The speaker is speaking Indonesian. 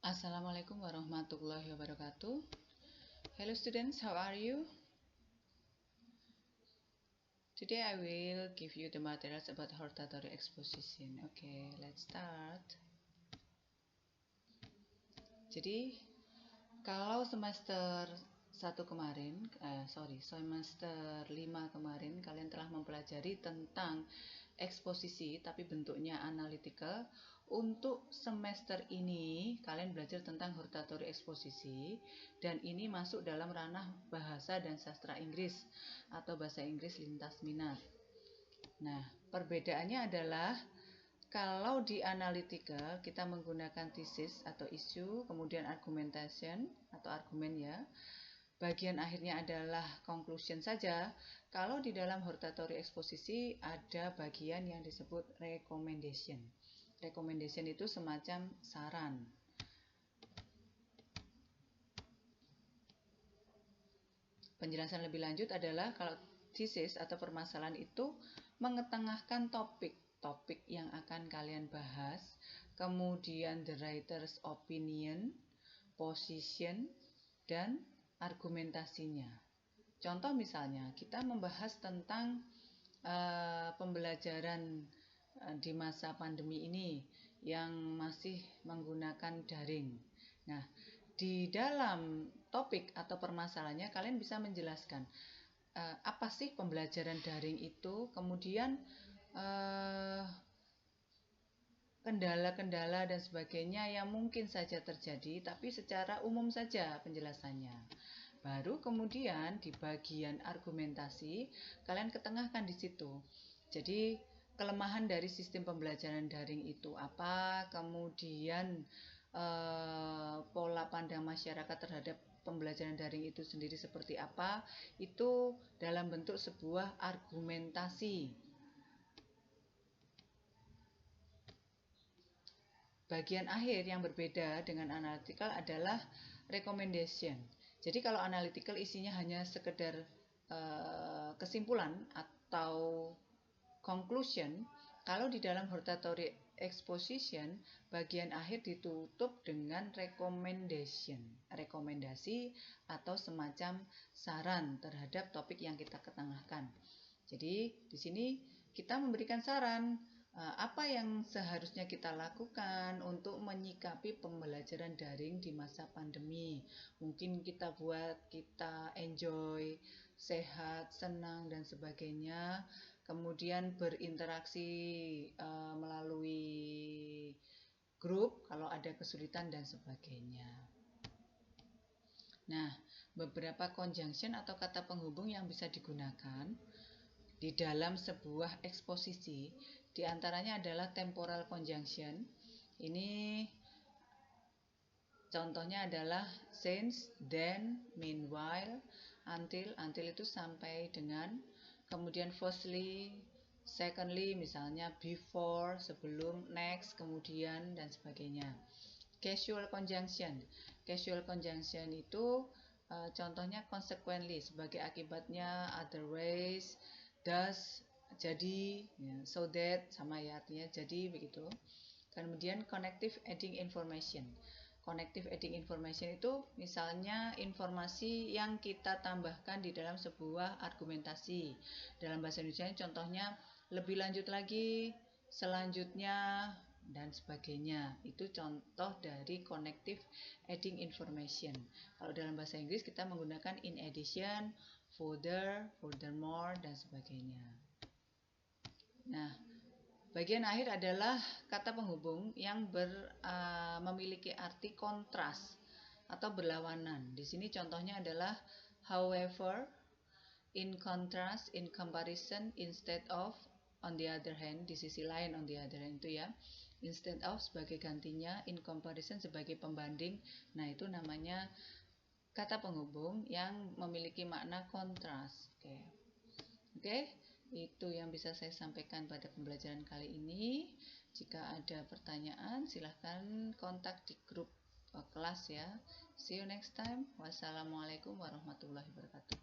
Assalamualaikum warahmatullahi wabarakatuh. Hello students, how are you? Today I will give you the materials about hortatory exposition. Okay, let's start. Jadi, kalau semester 1 kemarin, semester 5 kemarin kalian telah mempelajari tentang eksposisi tapi bentuknya analytical. Untuk semester ini kalian belajar tentang hortatory eksposisi dan ini masuk dalam ranah bahasa dan sastra Inggris atau bahasa Inggris lintas minat. Nah, perbedaannya adalah kalau di analytical kita menggunakan thesis atau isu, kemudian argumentation atau argumen ya. Bagian akhirnya adalah conclusion saja. Kalau di dalam hortatory eksposisi ada bagian yang disebut recommendation. Recommendation itu semacam saran. Penjelasan lebih lanjut adalah kalau thesis atau permasalahan itu mengetengahkan topik yang akan kalian bahas, kemudian the writer's opinion, position, dan argumentasinya. Contoh misalnya, kita membahas tentang pembelajaran di masa pandemi ini yang masih menggunakan daring. Nah, di dalam topik atau permasalahannya kalian bisa menjelaskan apa sih pembelajaran daring itu, kemudian kendala-kendala dan sebagainya yang mungkin saja terjadi, tapi secara umum saja penjelasannya. Baru kemudian di bagian argumentasi kalian ketengahkan di situ. Jadi kelemahan dari sistem pembelajaran daring itu apa, kemudian pola pandang masyarakat terhadap pembelajaran daring itu sendiri seperti apa, itu dalam bentuk sebuah argumentasi. Bagian akhir yang berbeda dengan analytical adalah recommendation. Jadi kalau analytical isinya hanya sekedar kesimpulan atau conclusion, kalau di dalam hortatory exposition bagian akhir ditutup dengan recommendation, rekomendasi atau semacam saran terhadap topik yang kita ketengahkan. Jadi di sini kita memberikan saran apa yang seharusnya kita lakukan untuk menyikapi pembelajaran daring di masa pandemi. Mungkin kita enjoy, sehat, senang, dan sebagainya. Kemudian berinteraksi melalui grup kalau ada kesulitan dan sebagainya. Nah, beberapa conjunction atau kata penghubung yang bisa digunakan di dalam sebuah eksposisi, diantaranya adalah temporal conjunction. Ini contohnya adalah since, then, meanwhile, until itu sampai dengan, kemudian firstly, secondly, misalnya before, sebelum, next, kemudian, dan sebagainya. Casual conjunction. Casual conjunction itu contohnya consequently, sebagai akibatnya, otherwise, thus, jadi, ya, so that, sama ya artinya jadi begitu. Kemudian connective adding information. Connective adding information itu misalnya informasi yang kita tambahkan di dalam sebuah argumentasi. Dalam bahasa Indonesia contohnya lebih lanjut lagi, selanjutnya, dan sebagainya. Itu contoh dari connective adding information. Kalau dalam bahasa Inggris kita menggunakan in addition, further, furthermore, dan sebagainya. Nah, bagian akhir adalah kata penghubung yang memiliki arti kontras atau berlawanan. Di sini contohnya adalah however, in contrast, in comparison, instead of, on the other hand, di sisi lain, on the other hand itu ya. Instead of sebagai gantinya, in comparison sebagai pembanding. Nah, itu namanya kata penghubung yang memiliki makna kontras. Oke. Itu yang bisa saya sampaikan pada pembelajaran kali ini. Jika ada pertanyaan, silahkan kontak di grup kelas ya. See you next time. Wassalamualaikum warahmatullahi wabarakatuh.